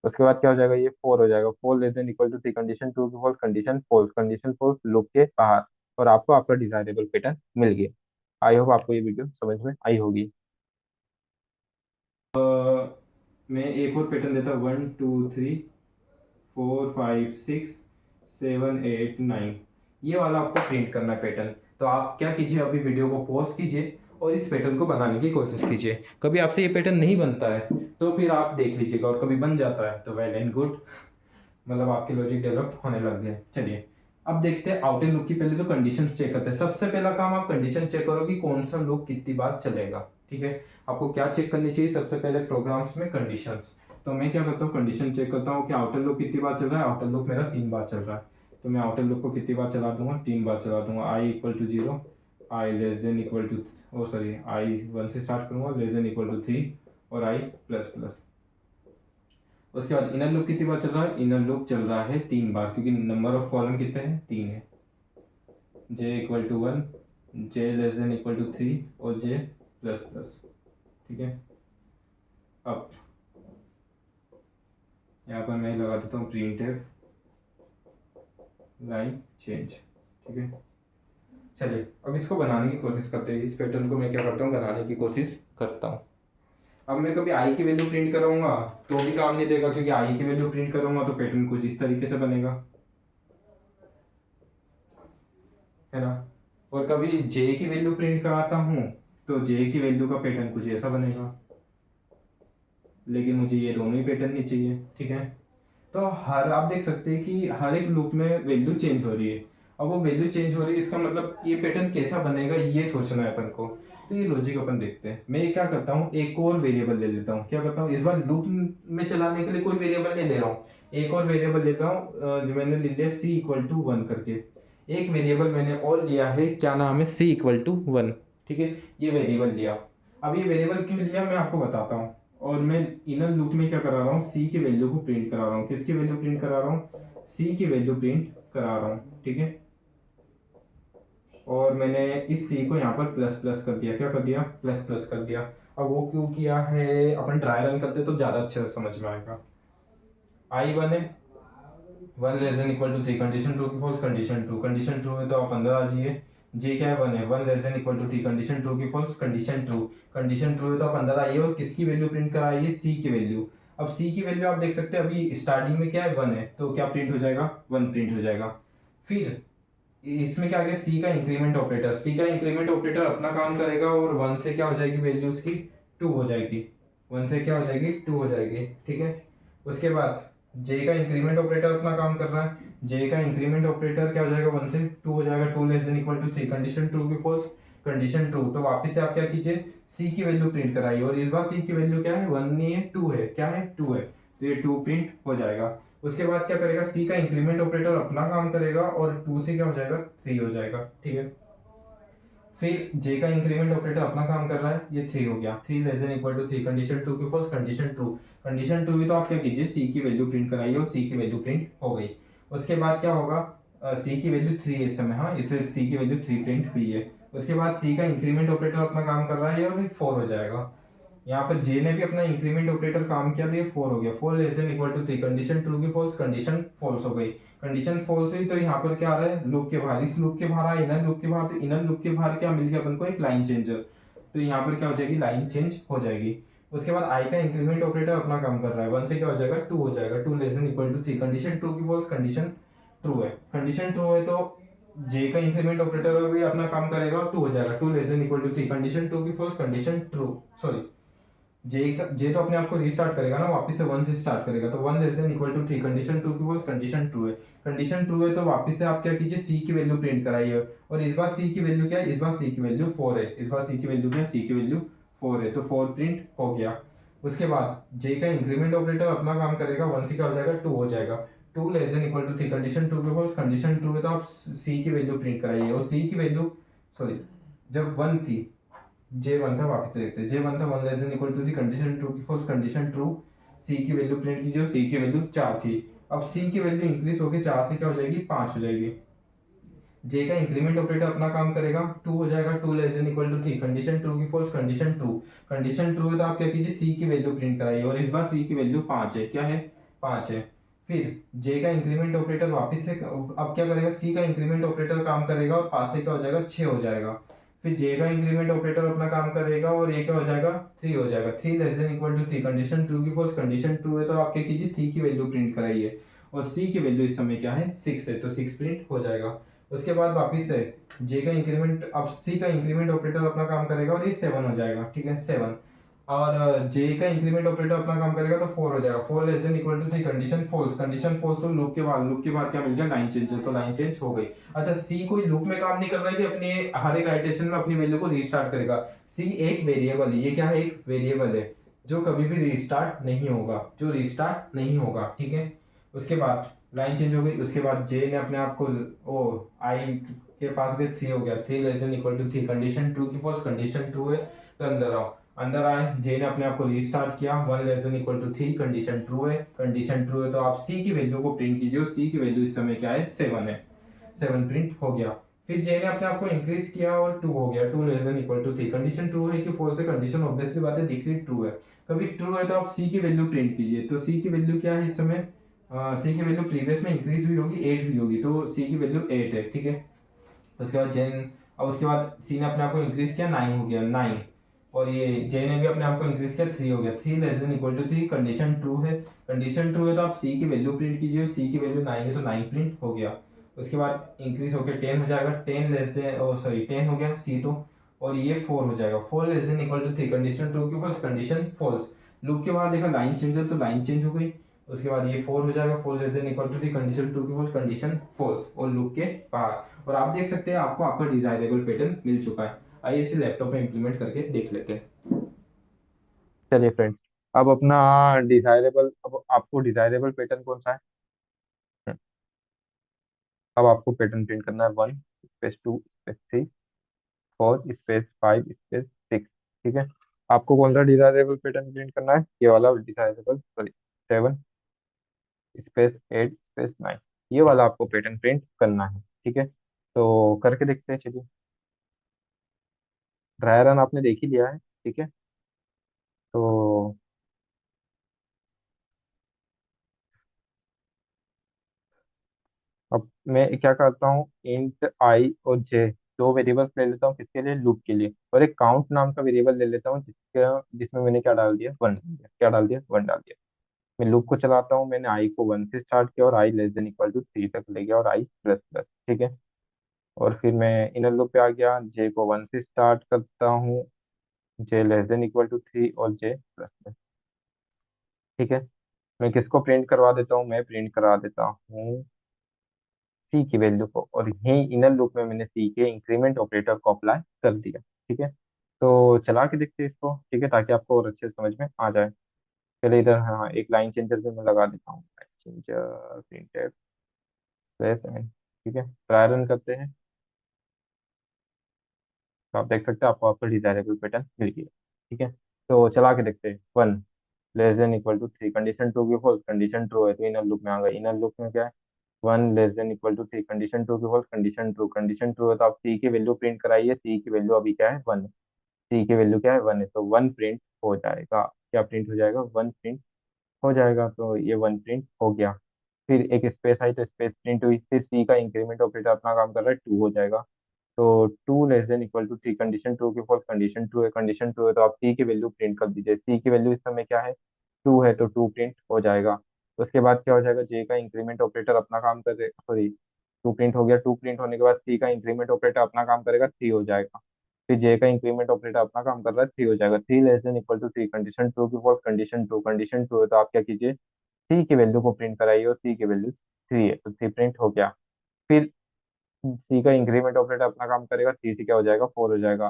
उसके बाद क्या हो जाएगा, ये फोर हो जाएगा, four less than equal to three, condition true की फॉल्स, कंडीशन फॉल्स लूप के बाहर, और आपको आपका डिजायरेबल पैटर्न मिल गया। आई होप आपको ये वीडियो समझ में आई होगी। मैं एक और पैटर्न देता हूँ, 1 2 3 4 5 6 7 8 9, ये वाला आपको प्रिंट करना है पैटर्न। तो आप क्या कीजिए, अभी वीडियो को पॉज कीजिए और इस पैटर्न को बनाने की कोशिश कीजिए। कभी आपसे ये पैटर्न नहीं बनता है तो फिर आप देख लीजिएगा, और कभी बन जाता है तो वेल एंड गुड, मतलब आपके लॉजिक डेवलप होने लग गए। चलिए अब देखते हैं आउटर लूप की, पहले तो कंडीशन चेक करते हैं। सबसे पहला काम, आप कंडीशन चेक करो कि कौन सा लूप कितनी बार चलेगा। ठीक है, आपको क्या चेक करनी चाहिए सबसे पहले प्रोग्राम्स में, कंडीशंस। तो मैं क्या करता हूँ, कंडीशन चेक करता हूँ कि आउटर लूप कितनी बार चल रहा है। आउटर लूप मेरा 3 बार चल रहा है, तो मैं आउटर लूप को कितनी बार चला दूंगा, 3 बार चला दूंगा। I equal to zero, I less than equal to, oh sorry, I one से स्टार्ट करूंगा, less than equal to three, और आई प्लस प्लस। उसके बाद इनर लूप कितनी बार चल रहा है, इनर लूप चल रहा है 3 बार, क्योंकि नंबर ऑफ कॉलम कितने हैं, 3 है। J equal to one, J less than equal to three, और जे प्लस प्लस। ठीक है, अब यहाँ पर मैं लगा देता हूँ प्रिंट एफ लाइन चेंज। ठीक है, चलिए अब इसको बनाने की कोशिश करते हैं। इस पैटर्न को मैं क्या करता हूँ, बनाने की कोशिश करता हूँ। अब मैं कभी आई की वैल्यू प्रिंट कराऊंगा तो भी काम नहीं देगा, क्योंकि आई की वैल्यू प्रिंट करूंगा तो पैटर्न कुछ इस तरीके से बनेगा, है ना। और कभी जे की वैल्यू प्रिंट कराता हूँ तो जे की वैल्यू का पैटर्न कुछ ऐसा बनेगा, लेकिन मुझे ये दोनों ही पैटर्न नहीं चाहिए। ठीक है, तो हर, आप देख सकते हैं कि हर एक लूप में वैल्यू चेंज हो रही है। अब वो वैल्यू चेंज हो रही है, इसका मतलब ये पैटर्न कैसा बनेगा ये सोचना है अपन को। तो ये लॉजिक अपन देखते हैं। मैं ये क्या करता हूँ, एक और वेरिएबल ले लेता हूँ। क्या करता हूँ, इस बार लूप में चलाने के लिए कोई वेरिएबल नहीं ले रहा हूँ, एक और वेरिएबल लेता हूँ। जो मैंने ले लिया सी इक्वल टू वन करके, एक वेरिएबल मैंने और लिया है, क्या नाम है, सी इक्वल टू वन। ठीक है, ये वेरिएबल लिया। अब ये वेरिएबल क्यों लिया मैं आपको बताता हूँ। और मैं इनर लूप में क्या करा रहा हूँ, सी की वैल्यू को प्रिंट करा रहा हूँ। किसकी वैल्यू प्रिंट करा रहा हूँ, सी की वैल्यू प्रिंट करा रहा हूँ। ठीक है, और मैंने इस सी को यहाँ पर प्लस प्लस कर दिया। क्या कर दिया, प्लस प्लस कर दिया। अब वो क्यों किया है, अपन ट्राई रन करते तो ज़्यादा अच्छे से समझ में आएगा। आई वन है, one less than equal to three, condition true की फॉल्स, कंडीशन ट्रू है तो आप अंदर आ जाइए। जे क्या है, वन है, one less than equal to three, condition true की फॉल्स, कंडीशन ट्रू है तो आप अंदर आइए, और किसकी वैल्यू प्रिंट कराइए, सी की वैल्यू। अब सी की वैल्यू आप देख सकते हैं, अभी स्टार्टिंग में क्या है, वन है, तो क्या प्रिंट हो जाएगा, वन प्रिंट हो जाएगा। फिर इसमें क्या आ गया, सी का इंक्रीमेंट ऑपरेटर, सी का इंक्रीमेंट ऑपरेटर अपना काम करेगा, और वन से क्या हो जाएगी वैल्यू उसकी, टू हो जाएगी, वन से क्या हो जाएगी, टू हो जाएगी। ठीक है, उसके बाद जे का इंक्रीमेंट ऑपरेटर अपना काम कर रहा है, जे का इंक्रीमेंट ऑपरेटर क्या हो जाएगा, 1 से 2 हो जाएगा, 2 <= 3, कंडीशन ट्रू की फॉल्स, कंडीशन ट्रू, तो वापस से आप क्या कीजिए, सी की वैल्यू प्रिंट कराइए, और इस बार सी की वैल्यू क्या है, 1 नहीं है, 2 है, क्या है, 2 है, तो ये 2 प्रिंट हो जाएगा। उसके बाद क्या करेगा, सी का इंक्रीमेंट ऑपरेटर अपना काम करेगा, और 2 से क्या हो जाएगा, 3 हो जाएगा, ठीक है। फिर जे का इंक्रीमेंट ऑपरेटर अपना काम कर रहा है, ये 3 हो गया, 3 <= 3, कंडीशन ट्रू की false, condition true, condition true हुई तो आप क्या कीजिए, सी की वैल्यू प्रिंट कराइए, और सी की वैल्यू प्रिंट हो गई। उसके बाद क्या होगा, सी की वैल्यू 3 है इस समय, हाँ इसे सी की वैल्यू 3 प्रिंट हुई है। उसके बाद सी का इंक्रीमेंट ऑपरेटर अपना काम कर रहा है, और 4 हो जाएगा। यहाँ पर जे ने भी अपना इंक्रीमेंट ऑपरेटर काम किया, तो ये 4 हो गया, 4 <= 3, कंडीशन ट्रू की फॉल्स, कंडीशन फॉल्स हो गई। कंडीशन फॉल्स हुई तो यहाँ पर क्या आ रहा है, लूप के बाहर, इस लूप के बाहर आया, इनर लूप के बाहर, तो इनर लूप के बाहर क्या मिल गया अपन को, एक लाइन चेंजर, तो यहाँ पर क्या हो जाएगी, लाइन चेंज हो जाएगी। उसके बाद आई का इंक्रीमेंट ऑपरेटर अपना काम कर रहा है, 1 से क्या हो जाएगा, 2 हो जाएगा, 2 <= 3, कंडीशन ट्रू की फॉल्स, कंडीशन ट्रू है, कंडीशन ट्रू है तो जे का इंक्रीमेंट ऑपरेटर भी अपना काम करेगा, और 2 हो जाएगा, 2 <= 3, कंडीशन ट्रू की फॉल्स, कंडीशन ट्रू, सॉरी, जे तो अपने आप को रीस्टार्ट करेगा ना, वापस से 1 से स्टार्ट करेगा, तो 1 <= 3, कंडीशन ट्रू की फॉल्स, कंडीशन ट्रू है, कंडीशन ट्रू है तो वापस से आप क्या कीजिए, सी की वैल्यू प्रिंट कराइए, और इस बार सी की वैल्यू क्या है, इस बार सी की वैल्यू 4 है, इस बार सी की वैल्यू क्या है, सी की वैल्यू 4 है, तो 4 प्रिंट हो गया। उसके बाद जे का इंक्रीमेंट ऑपरेटर अपना काम करेगा, 1 से क्या हो जाएगा, 2 हो जाएगा, 2 <= 3, कंडीशन ट्रू की फॉल्स, कंडीशन ट्रू है तो आप सी की वैल्यू प्रिंट कराइए, और सी की वैल्यू, सॉरी, जब 1 थी, J1 था, वापस से देखते हैं, J1 था, 1 <= 3, कंडीशन ट्रू की फॉल्स, कंडीशन ट्रू, सी की वैल्यू प्रिंट कीजिए, और सी की वैल्यू 4 थी। अब सी की वैल्यू इंक्रीज होकर 4 से क्या हो जाएगी, 5 हो जाएगी। जे का इंक्रीमेंट ऑपरेटर अपना काम करेगा, 2 हो जाएगा, 2 <= 3, कंडीशन ट्रू की false, condition true, condition true है तो आप क्या कीजिए, सी की वैल्यू प्रिंट कराइए, और इस बार सी की वैल्यू 5 है, क्या है, 5 है। फिर जे का इंक्रीमेंट ऑपरेटर वापस से अब क्या करेगा, सी का इंक्रीमेंट ऑपरेटर काम करेगा, और 5 से क्या हो जाएगा, 6 हो जाएगा। फिर जे का इंक्रीमेंट ऑपरेटर अपना काम करेगा, और ये क्या हो जाएगा, 3 हो जाएगा, 3 <= 3, कंडीशन ट्रू की फॉल्स, कंडीशन ट्रू है तो आप क्या कीजिए, सी की वैल्यू प्रिंट कराइए, और सी की वैल्यू इस समय क्या है, 6 है, तो 6 प्रिंट हो जाएगा। उसके बाद वापिस से जे का इंक्रीमेंट, अब सी का इंक्रीमेंट ऑपरेटर अपना काम करेगा, और ये 7 हो जाएगा, ठीक है, 7। और जे का इंक्रीमेंट ऑपरेटर अपना काम करेगा, तो 4 हो जाएगा, 4 <= 3, कंडीशन फॉल्स, कंडीशन फॉल्स, तो लूप के बाद क्या मिल गया, लाइन चेंज, तो लाइन चेंज हो गई। अच्छा, सी कोई लूप में काम नहीं कर रहा है कि अपने हर एक आइटरेशन में अपनी वैल्यू को रीस्टार्ट करेगा, सी एक वेरिएबल है, ये क्या है, एक वेरिएबल है, जो कभी भी रीस्टार्ट नहीं होगा, जो रीस्टार्ट नहीं होगा, ठीक है। उसके बाद लाइन चेंज हो गई, उसके बाद जे ने अपने आप को, ओ आई के पास गए, 3 हो गया, 3 <= 3, कंडीशन ट्रू की फॉल्स, कंडीशन ट्रू है, तो अंदर आओ, अंदर आए, जे ने अपने आप को रीस्टार्ट किया, 1 <= 3, कंडीशन ट्रू है, कंडीशन ट्रू है तो आप सी की वैल्यू को प्रिंट कीजिए, और सी की वैल्यू इस समय क्या है, 7 है, 7 प्रिंट हो गया। फिर जे ने अपने आप को इंक्रीज किया, और 2 हो गया, 2 <= 3, कंडीशन ट्रू है कि फॉल्स है, कंडीशन ऑब्वियसली बात है, दिख रही ट्रू है, कभी ट्रू है तो आप सी की वैल्यू प्रिंट कीजिए, तो सी की वैल्यू क्या है इस समय, सी की वैल्यू प्रीवियस में इंक्रीज हुई होगी, 8 हुई होगी, तो सी की वैल्यू 8 है, ठीक है। उसके बाद जेन, अब उसके बाद सी ने अपने आप को इंक्रीज किया, 9 हो गया, 9, और ये जे ने भी अपने आप को इंक्रीज किया, 3 हो गया, 3 <= 3, कंडीशन ट्रू है, कंडीशन ट्रू है तो आप सी की वैल्यू प्रिंट कीजिए, सी की वैल्यू 9 है तो 9 प्रिंट हो गया। उसके बाद इंक्रीज होकर 10 हो जाएगा, 10 हो गया सी तो, और ये 4 हो जाएगा, 4 <= 3, कंडीशन ट्रू की फॉल्स, कंडीशन फॉल्स, लूप के बाद देखा लाइन चेंजर, तो लाइन चेंज हो गई। उसके बाद ये 4 हो जाएगा, 4 <= 3, कंडीशन ट्रू की फॉल्स, कंडीशन फॉल्स, और लूप के बाहर, और आप देख सकते हैं आपको आपका डिजायरेबल पैटर्न मिल चुका है। आइए इसे लैपटॉप में इंप्लीमेंट करके देख लेते हैं। चलिए फ्रेंड्स, अब अपना डिजायरेबल, अब आपको डिजायरेबल पैटर्न कौन सा है? हम्म, अब आपको पैटर्न प्रिंट करना है, 1 स्पेस 2 स्पेस 3 4 स्पेस 5 स्पेस 6, ठीक है। आपको कौन सा डिजायरेबल पैटर्न प्रिंट करना है? ये वाला डिजायरेबल, सॉरी, 7 स्पेस 8 स्पेस 9, ये वाला आपको पैटर्न प्रिंट करना है, ठीक है। तो करके देखते हैं, चलिए। ड्राई रन आपने देख ही लिया है, ठीक है। तो अब मैं क्या करता हूँ, इंट आई और जे, दो वेरिएबल्स ले लेता हूँ, किसके लिए, लूप के लिए, और एक काउंट नाम का वेरिएबल ले लेता हूँ, जिसमें मैंने क्या डाल दिया, 1 डाल दिया, क्या डाल दिया, 1 डाल दिया। मैं लूप को चलाता हूँ, मैंने आई को 1 से स्टार्ट किया, और i <= 3 तक ले गया, और आई प्लस प्लस, ठीक है। और फिर मैं इनर लूप पे आ गया, जे को 1 से स्टार्ट करता हूँ, j <= 3 और जे प्लस प्लस, ठीक है। मैं किसको प्रिंट करवा देता हूँ, मैं प्रिंट करा देता हूँ सी की वैल्यू को, और यही इनर लूप में मैंने सी के इंक्रीमेंट ऑपरेटर को अप्लाई कर दिया। ठीक है, तो चला के देखते हैं इसको, ठीक है, ताकि आपको और अच्छे से समझ में आ जाए। चलिए इधर, हाँ, एक लाइन चेंजर भी मैं लगा देता हूँ, line changer printed space and, ठीक है, ट्राई रन करते हैं। तो आप देख सकते हैं आपको आपका डिजायरेबल पैटर्न मिल गया। ठीक है, तो चला के देखते हैं। 1 < 3 कंडीशन ट्रू की फॉल्स, कंडीशन ट्रू है तो इनर लूप में आ गए। इनर लूप में क्या है, 1 < 3 कंडीशन ट्रू की फॉल्स, कंडीशन ट्रू है तो आप सी की वैल्यू प्रिंट कराइए। सी की वैल्यू अभी क्या है, 1। सी की वैल्यू क्या है, 1 है, तो 1 प्रिंट हो जाएगा। क्या प्रिंट हो जाएगा, 1 प्रिंट हो जाएगा। तो ये 1 प्रिंट हो गया। फिर एक स्पेस आई तो स्पेस प्रिंट हुई। फिर सी का इंक्रीमेंट ऑपरेटर अपना काम कर रहा है, 2 हो जाएगा। तो 2 < 3 कंडीशन ट्रू की फॉल्स, कंडीशन ट्रू है तो आप सी की वैल्यू प्रिंट कर दीजिए। सी की वैल्यू इस समय क्या है, 2 है, तो 2 प्रिंट हो जाएगा। उसके बाद क्या हो जाएगा, जे का इंक्रीमेंट ऑपरेटर अपना काम करे, सॉरी, 2 प्रिंट हो गया। 2 प्रिंट होने के बाद सी का इंक्रीमेंट ऑपरेटर अपना काम करेगा, 3 हो जाएगा। फिर जे का इंक्रीमेंट ऑपरेटर अपना काम कर रहा है, 3 हो जाएगा। 3 < 3 कंडीशन ट्रू की फॉल्स, कंडीशन ट्रू है तो आप क्या कीजिए, सी की वैल्यू को प्रिंट कराइए, और सी की वैल्यू 3 है तो 3 प्रिंट हो गया। फिर सी का इंक्रीमेंट ऑपरेटर अपना काम करेगा, सी से क्या हो जाएगा, 4 हो जाएगा।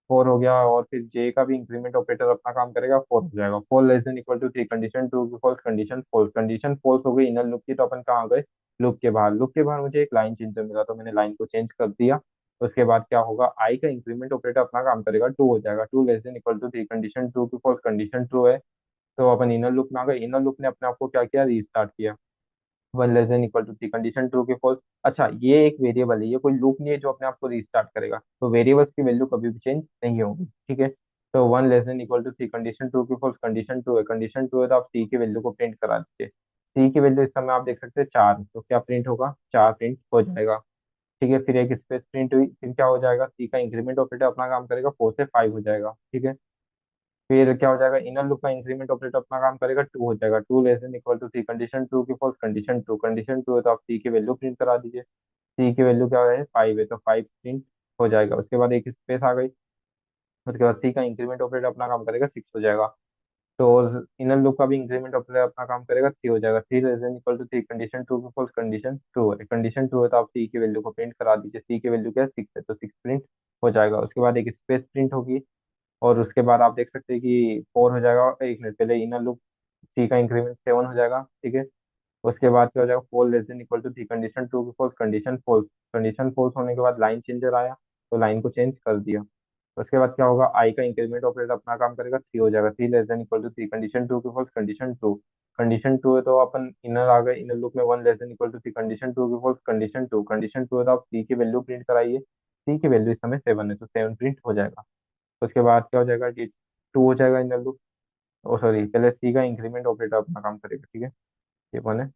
4 हो गया, और फिर जे का भी इंक्रीमेंट ऑपरेटर अपना काम करेगा, 4 हो जाएगा। 4 < 3 कंडीशन ट्रू की फॉल्स, कंडीशन फॉल्स हो गई इनर लूप की, तो अपन कहाँ गए, लूप के बाहर। लूप के बाहर मुझे एक लाइन चेंजर मिला तो मैंने लाइन को चेंज कर दिया। उसके बाद क्या होगा, आई का इंक्रीमेंट ऑपरेटर अपना काम करेगा, 2 हो जाएगा। 2 < 3 कंडीशन ट्रू की फॉल्स, कंडीशन ट्रू है तो अपन इनर लूप में आ गए। इनर लूप ने अपने आप को क्या किया, रीस्टार्ट किया। 1 < 3 कंडीशन ट्रू की फॉल्स। अच्छा, ये एक वेरिएबल है, ये कोई लूप नहीं है जो अपने आप को रीस्टार्ट करेगा, तो वेरिएबल्स की वैल्यू कभी भी चेंज नहीं होगी। ठीक है, तो 1 < 3 कंडीशन ट्रू की फॉल्स, कंडीशन ट्रू है तो आप सी की वैल्यू को प्रिंट करा दीजिए। सी की वैल्यू इस समय आप देख सकते हैं 4, तो क्या प्रिंट होगा, 4 प्रिंट हो जाएगा। ठीक है, फिर एक स्पेस प्रिंट हुई, फिर क्या हो जाएगा, सी का इंक्रीमेंट ऑपरेटर अपना काम करेगा, 4 से 5 हो जाएगा। ठीक है, फिर क्या हो जाएगा, इनर लूप का इंक्रीमेंट ऑपरेटर अपना काम करेगा, 2 हो जाएगा। 2 < 3 कंडीशन ट्रू की फॉल्स, कंडीशन ट्रू है तो आप सी की वैल्यू प्रिंट करा दीजिए। सी की वैल्यू क्या है, 5 है तो 5 प्रिंट हो जाएगा। उसके बाद एक स्पेस आ गई। उसके बाद सी का इंक्रीमेंट ऑपरेटर अपना काम करेगा, 6 हो जाएगा। तो इनर लूप का भी इंक्रीमेंट ऑपरेटर अपना काम करेगा, 3 हो जाएगा। 3 < 3 कंडीशन ट्रू की फॉल्स, कंडीशन ट्रू है, कंडीशन ट्रू है तो आप सी की वैल्यू को प्रिंट करा दीजिए। सी की वैल्यू क्या है, 6 है तो 6 प्रिंट हो जाएगा। उसके बाद एक स्पेस प्रिंट होगी, और उसके बाद आप देख सकते हैं कि 4 हो जाएगा। एक मिनट पहले इनर लूप, सी का इंक्रीमेंट 7 हो जाएगा। ठीक है, उसके बाद क्या हो जाएगा, 4 < 3 कंडीशन ट्रू की फॉल्स, कंडीशन फॉल्स होने के बाद लाइन चेंजर आया, तो लाइन को चेंज कर दिया। उसके बाद क्या होगा, आई का इंक्रीमेंट ऑपरेटर अपना काम करेगा, 3 हो जाएगा। 3 < 3 कंडीशन ट्रू की फॉल्स, कंडीशन ट्रू है तो अपन इनर आ गए। इनर लूप में 1 < 3 कंडीशन ट्रू की फॉल्स, कंडीशन ट्रू है तो आप सी की वैल्यू प्रिंट कराइए। सी की वैल्यू इस समय 7 है तो 7 प्रिंट हो जाएगा। उसके बाद क्या हो जाएगा, ये 2 हो जाएगा इनर लूप। ओ सॉरी, पहले सी का इंक्रीमेंट ऑपरेटर अपना काम करेगा। ठीक है, ये 1 है।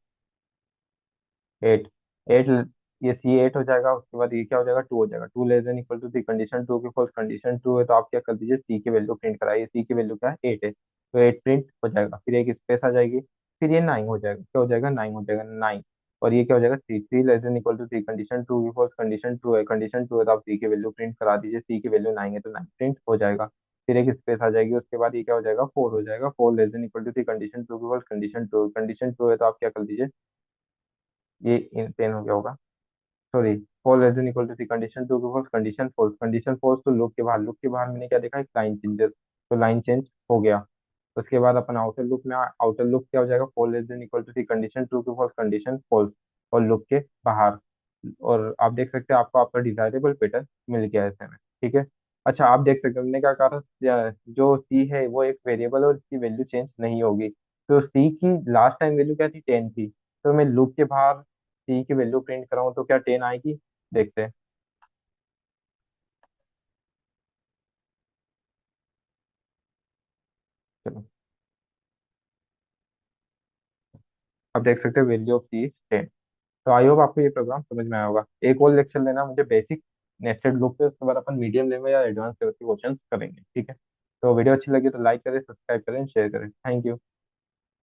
8, 8, ये सी 8 हो जाएगा। उसके बाद ये क्या हो जाएगा, 2 हो जाएगा। 2 < 3 कंडीशन ट्रू की फॉल्स, कंडीशन ट्रू है तो आप क्या कर दीजिए, सी की वैल्यू प्रिंट कराइए। सी की वैल्यू क्या है, 8 है तो 8 प्रिंट हो जाएगा। फिर एक स्पेस आ जाएगी। फिर ये 9 हो जाएगा। क्या हो जाएगा, 9 हो जाएगा, 9। और ये क्या हो जाएगा, 3 < 3 कंडीशन ट्रू की फॉल्स, कंडीशन ट्रू है तो आप सी की वैल्यू प्रिंट करा दीजिए। सी की वैल्यू 9 है तो 9 प्रिंट हो जाएगा। फिर एक स्पेस आ जाएगी। उसके बाद ये क्या हो जाएगा, 4 हो जाएगा। 4 < 3 कंडीशन ट्रू की फॉल्स, कंडीशन ट्रू है तो आप क्या कर दीजिए, ये 10 हो गया होगा, sorry. 4 < 3 condition true false, condition false तो लूप के बाहर मैंने क्या देखा, एक लाइन चेंजर, तो लाइन चेंज हो गया। उसके बाद अपन आउटर लूप में आउटर लूप क्या हो जाएगा, 4 < 3 कंडीशन ट्रू टू फॉल्स, कंडीशन फॉल्स, और लूप के बाहर। और आप देख सकते हैं आपको आपका डिजायरेबल पैटर्न मिल गया है ऐसे में। ठीक है, अच्छा आप देख सकते हैं हमने क्या कहा था, जो सी है वो एक वेरिएबल और इसकी वैल्यू चेंज नहीं होगी। तो सी की लास्ट टाइम वैल्यू क्या थी, 10 थी। तो मैं लूप के बाहर सी की वैल्यू प्रिंट कराऊं तो क्या 10 आएगी, देखते हैं। चलो, अब देख सकते हैं वैल्यू ऑफ सी 10। तो आई होप आपको ये प्रोग्राम समझ में आया होगा। एक और लेक्चर लेना मुझे बेसिक नेस्टेड लूप पे, उसके बाद अपन मीडियम लेवल या एडवांस लेवल के क्वेश्चन करेंगे। ठीक है, तो वीडियो अच्छी लगी तो लाइक करें, सब्सक्राइब करें, शेयर करें। Thank you.